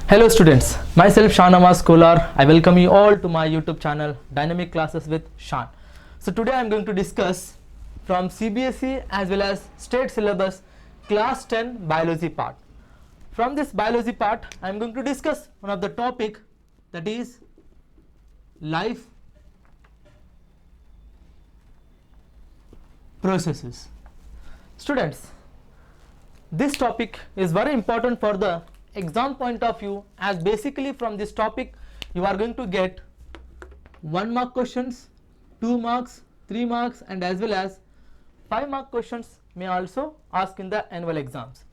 Hello students, myself Shan Amas Kolar. I welcome you all to my YouTube channel Dynamic Classes with Shan. So today I am going to discuss from CBSE as well as state syllabus class 10 biology part. From this biology part I am going to discuss one of the topic, that is life processes. Students, this topic is very important for the exam point of view, as basically from this topic you are going to get 1 mark questions, 2 marks, 3 marks and as well as 5 mark questions may also ask in the annual exams.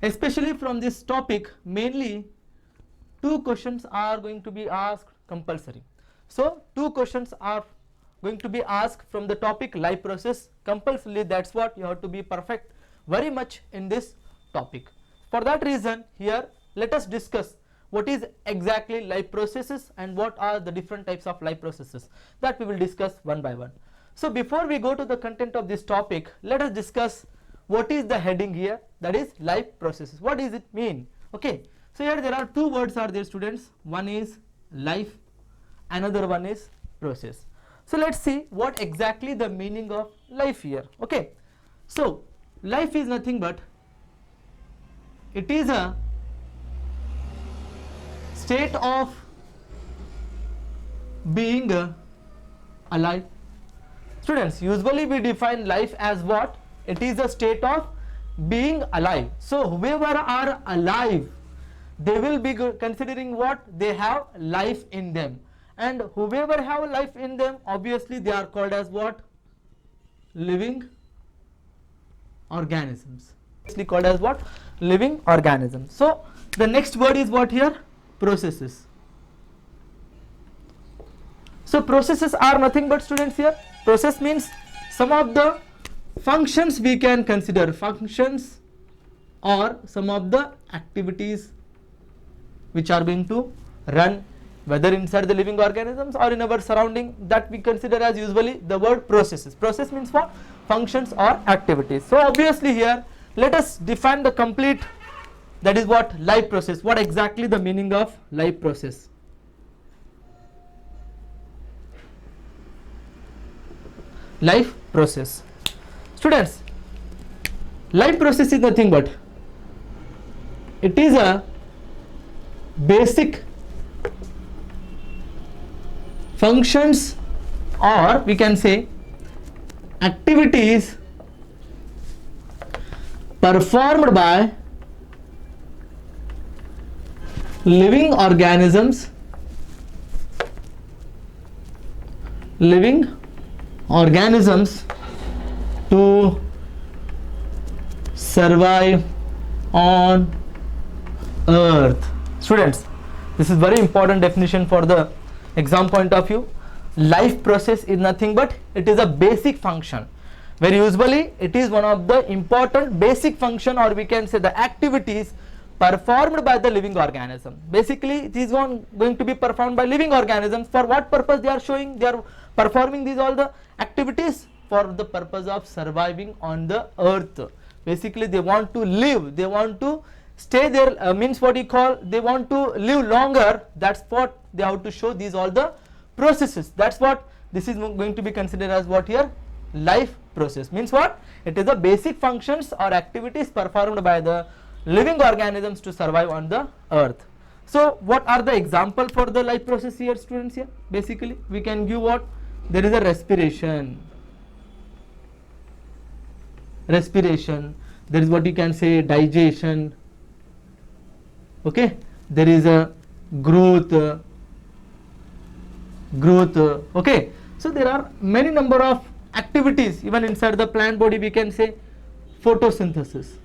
Especially from this topic, mainly 2 questions are going to be asked compulsory. So 2 questions are going to be asked from the topic life process compulsorily. That's what you have to be perfect very much in this topic. For that reason, here let us discuss what is exactly life processes and what are the different types of life processes, that we will discuss one by one. So before we go to the content of this topic, let us discuss what is the heading here, that is life processes. What does it mean? Okay, so here there are 2 words are there, students. One is life, another one is process. So let's see what exactly the meaning of life here. Okay, so life is nothing but it is a state of being alive. Students, usually we define life as what? It is a state of being alive. So whoever are alive, they will be considering what? They have life in them. And whoever have life in them, obviously they are called as what? Living organisms. Called as what? Living organisms. So the next word is what here? Processes. So processes are nothing but, students, here process means some of the functions we can consider, functions or some of the activities which are going to run whether inside the living organisms or in our surrounding, that we consider as usually the word processes. Process means what? Functions or activities. So obviously here let us define the complete, that is what? Life process. What exactly the meaning of life process? Life process. Students, life process is nothing but it is a basic functions or we can say activities performed by living organisms to survive on earth. Students, this is very important definition for the exam point of view. Life process is nothing but it is a basic function, where usually it is one of the important basic function or we can say the activities performed by the living organism. Basically it is going to be performed by living organisms. For what purpose they are showing? They are performing these all the activities for the purpose of surviving on the earth. Basically they want to live, they want to stay there, means what you call, they want to live longer. That's what they have to show these all the processes. That's what this is going to be considered as what here? Life process. Means what? It is the basic functions or activities performed by the living organisms to survive on the earth. So what are the example for the life process here, students? Here basically we can give what? There is a respiration, there is what you can say digestion, okay, there is a growth, okay. So there are many number of activities even inside the plant body. We can say photosynthesis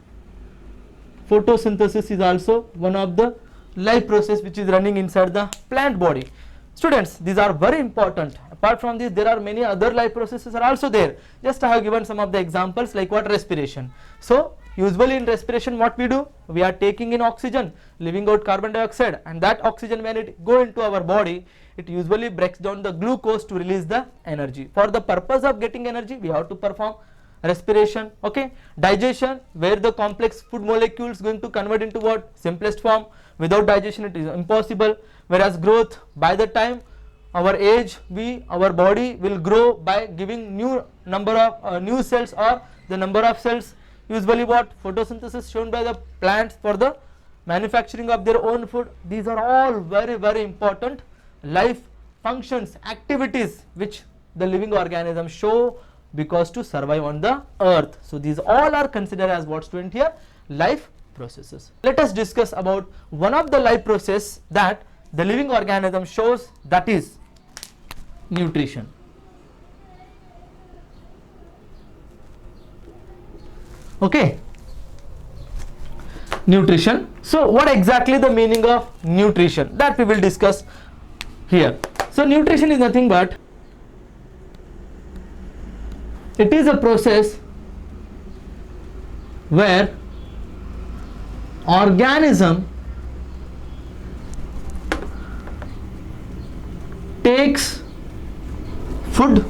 is also one of the life process which is running inside the plant body. Students, these are very important. Apart from this, there are many other life processes are also there. Just I have given some of the examples, like what? Respiration. So usually in respiration what we do? We are taking in oxygen, leaving out carbon dioxide, and that oxygen when it go into our body, it usually breaks down the glucose to release the energy. For the purpose of getting energy, we have to perform respiration. Okay, digestion, where the complex food molecules going to convert into what? Simplest form. without digestion it is impossible. Whereas growth, by the time our age, our body will grow by giving new number of new cells, or the number of cells, usually what photosynthesis shown by the plants for the manufacturing of their own food. These are all very, very important life functions, activities which the living organisms show because to survive on the earth. So these all are considered as what, student, here? Life processes. Let us discuss about one of the life process that the living organism shows, that is nutrition. Okay, nutrition. So what exactly the meaning of nutrition, that we will discuss here. So nutrition is nothing but it is a process where organism takes food.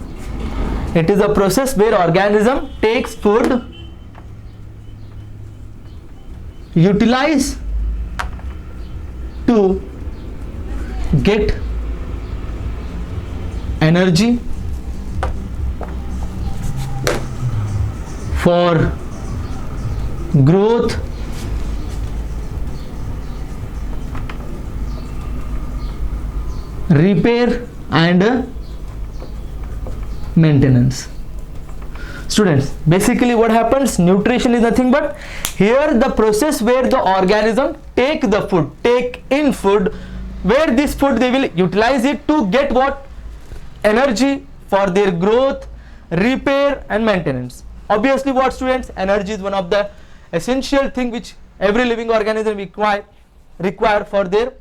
It is a process where organism takes food, utilize to get energy for growth, repair and maintenance. Students, basically what happens, nutrition is nothing but here the process where the organism take the food, take in food, where this food they will utilize it to get what, energy for their growth, repair and maintenance. Obviously what, students, energy is one of the essential thing which every living organism require for their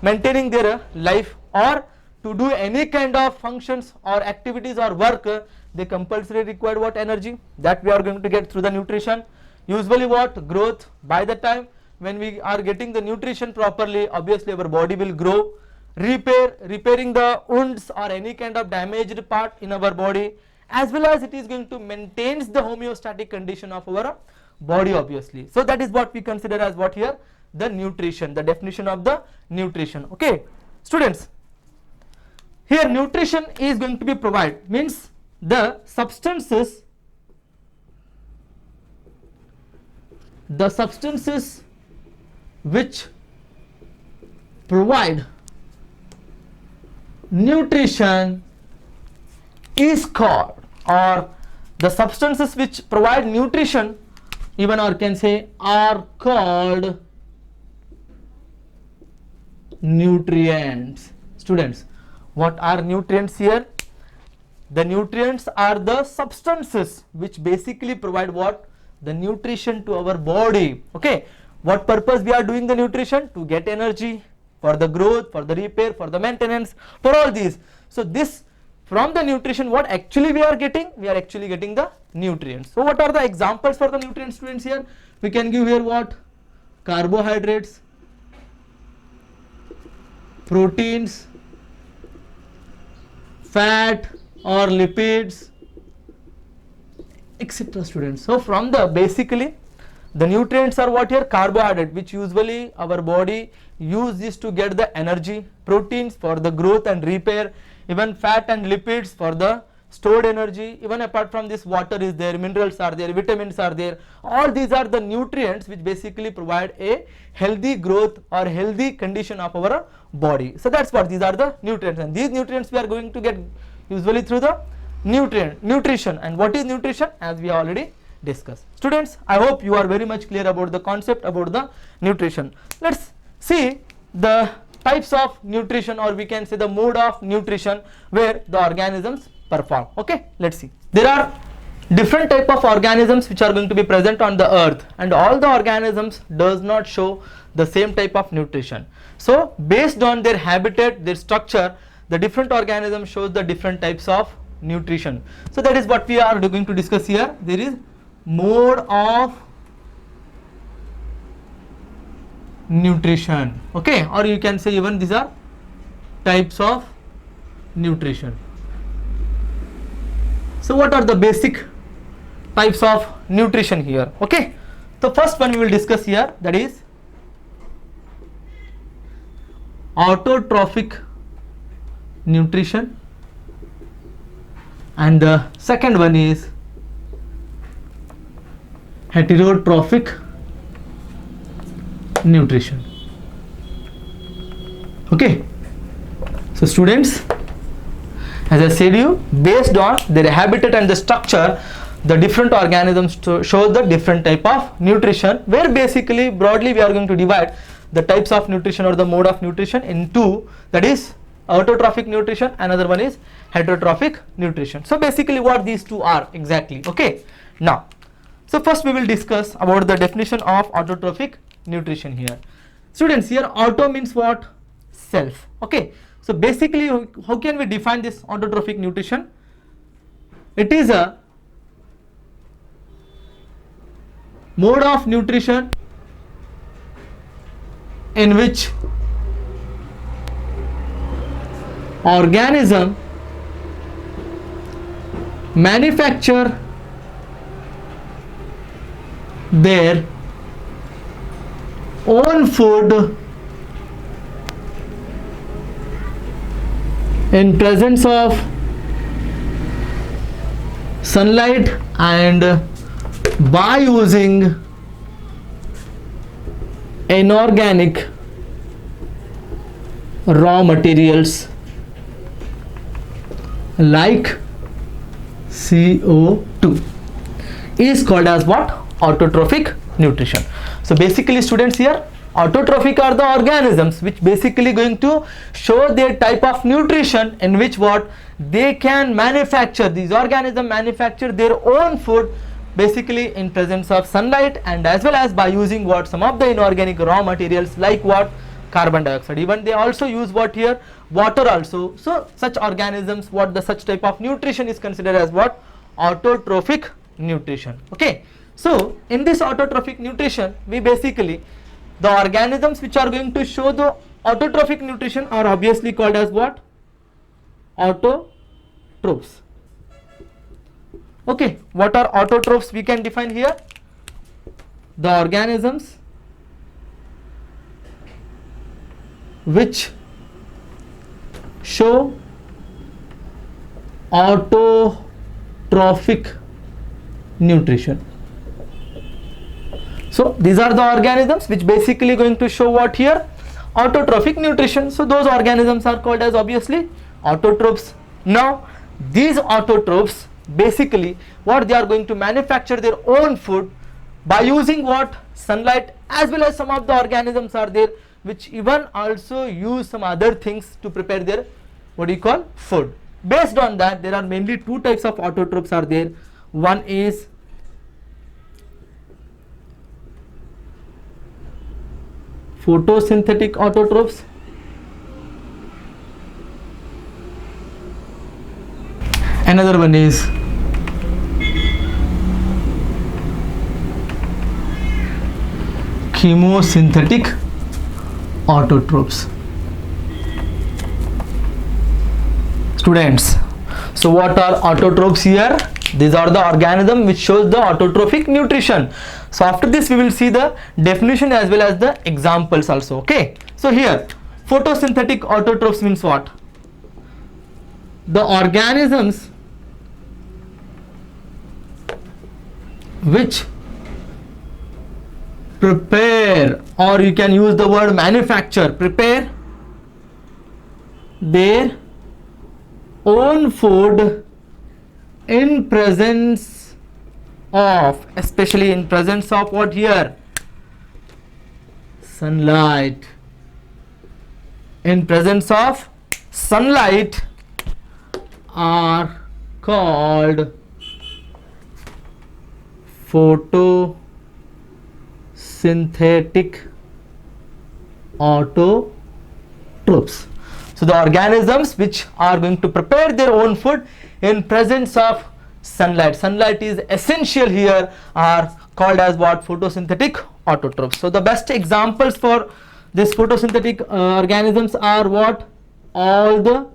maintaining their life, or to do any kind of functions or activities or work, they compulsory require what, energy, that we are going to get through the nutrition. Usually what, growth, by the time when we are getting the nutrition properly, obviously our body will grow. Repairing the wounds or any kind of damaged part in our body, as well as it is going to maintain the homeostatic condition of our body, obviously. So that is what we consider as what here, the nutrition, the definition of the nutrition. Okay, students, here nutrition is going to be provided, means the substances which provide nutrition is called, or the substances which provide nutrition even, or can say, are called nutrients. Students, what are nutrients here? The nutrients are the substances which basically provide what, the nutrition to our body. Okay, what purpose we are doing the nutrition? To get energy for the growth, for the repair, for the maintenance, for all these. So this, from the nutrition, what actually we are getting? We are actually getting the nutrients. So what are the examples for the nutrients, students? Here we can give here what, carbohydrates, proteins, fat or lipids, etc. students. So from the basically the nutrients are what here, carbohydrate, which usually our body use this to get the energy, proteins for the growth and repair, even fat and lipids for the stored energy. Even apart from this, water is there, minerals are there, vitamins are there. All these are the nutrients which basically provide a healthy growth or healthy condition of our body. So that's what, these are the nutrients, and these nutrients we are going to get usually through the nutrition. And what is nutrition? As we already discussed. Students, I hope you are very much clear about the concept about the nutrition. Let's see the types of nutrition, or we can say the mode of nutrition where the organisms perform. Okay, let's see. There are different type of organisms which are going to be present on the earth, and all the organisms does not show the same type of nutrition. So based on their habitat, their structure, the different organism shows the different types of nutrition. So that is what we are going to discuss here. There is mode of nutrition, okay, or you can say even these are types of nutrition. So what are the basic types of nutrition here? Okay, the first one we will discuss here, that is autotrophic nutrition, and the second one is heterotrophic nutrition. Okay, so students, as I said you, based on their habitat and the structure, the different organisms to show the different type of nutrition, where basically broadly we are going to divide the types of nutrition or the mode of nutrition in two, that is autotrophic nutrition, another one is heterotrophic nutrition. So basically what these two are exactly. Okay, now so first we will discuss about the definition of autotrophic nutrition here. Students, here auto means what? Self. Okay, so basically how can we define this autotrophic nutrition? It is a mode of nutrition in which organism manufacture their own food in presence of sunlight and by using inorganic raw materials like CO2 is called as what? Autotrophic nutrition. So basically students, here autotrophic are the organisms which basically going to show their type of nutrition in which what they can manufacture, these organisms manufacture their own food basically in presence of sunlight and as well as by using what? Some of the inorganic raw materials like what? Carbon dioxide. Even they also use what here? Water also. So such organisms, what the such type of nutrition is considered as what? Autotrophic nutrition. Okay, so in this autotrophic nutrition, we basically, the organisms which are going to show the autotrophic nutrition are obviously called as what? Autotrophs. Okay, what are autotrophs? We can define here the organisms which show autotrophic nutrition. So these are the organisms which basically going to show what here? Autotrophic nutrition. So those organisms are called as obviously autotrophs. Now these autotrophs basically what they are going to manufacture their own food by using what? Sunlight, as well as some of the organisms are there which even also use some other things to prepare their what do you call food. Based on that, there are mainly two types of autotrophs are there. One is photosynthetic autotrophs, another one is chemosynthetic autotrophs. Students, so what are autotrophs here? These are the organism which shows the autotrophic nutrition. So after this we will see the definition as well as the examples also. Okay, so here photosynthetic autotrophs means what? The organisms which prepare, or you can use the word manufacture, prepare their own food in presence of, especially in presence of what here? Sunlight. In presence of sunlight are called photosynthetic autotrophs. So the organisms which are going to prepare their own food in presence of sunlight. Sunlight is essential here, are called as what? Photosynthetic autotrophs. So the best examples for this photosynthetic organisms are what? All the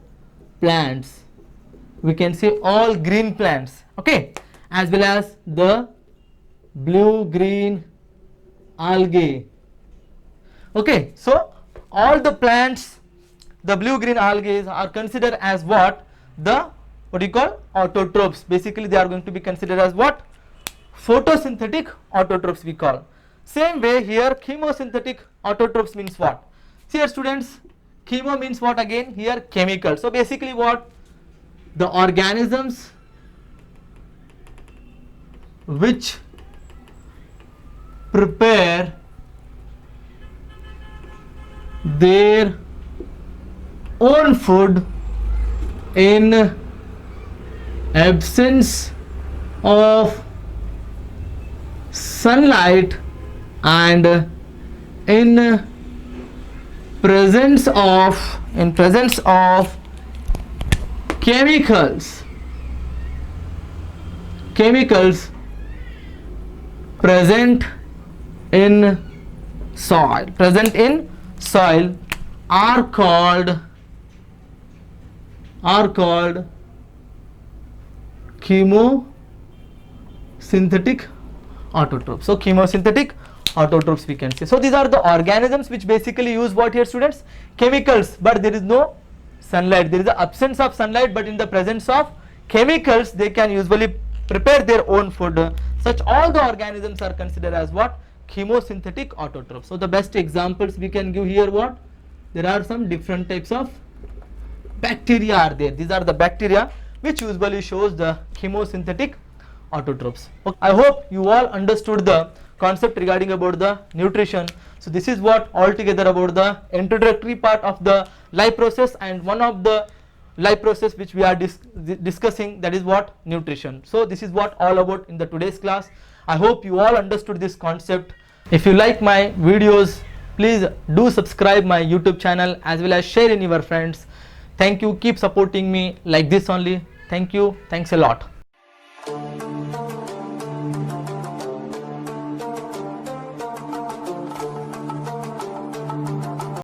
plants. We can say all green plants. Okay, as well as the blue green algae. Okay, so all the plants the blue-green algae are considered as what? What do you call? Autotrophs. Basically, they are going to be considered as what? Photosynthetic autotrophs we call. Same way here, chemosynthetic autotrophs means what? See here students, chemo means what again? Here chemical. So basically what? The organisms which prepare their own food in absence of sunlight and in presence of chemicals present in soil are called chemosynthetic autotrophs. So chemosynthetic autotrophs we can say. So these are the organisms which basically use what here students? Chemicals, but there is no sunlight. There is the absence of sunlight, but in the presence of chemicals they can usually prepare their own food. Such all the organisms are considered as what? Chemosynthetic autotrophs. So the best examples we can give here what? There are some different types of bacteria are there. These are the bacteria which usually shows the chemosynthetic autotrophs. Okay. I hope you all understood the concept regarding about the nutrition. So this is what altogether about the introductory part of the life process, and one of the life process which we are discussing, that is what? Nutrition. So this is what all about in the today's class. I hope you all understood this concept. If you like my videos, please do subscribe my YouTube channel as well as share in your friends. Thank you. Keep supporting me like this only. Thank you. Thanks a lot.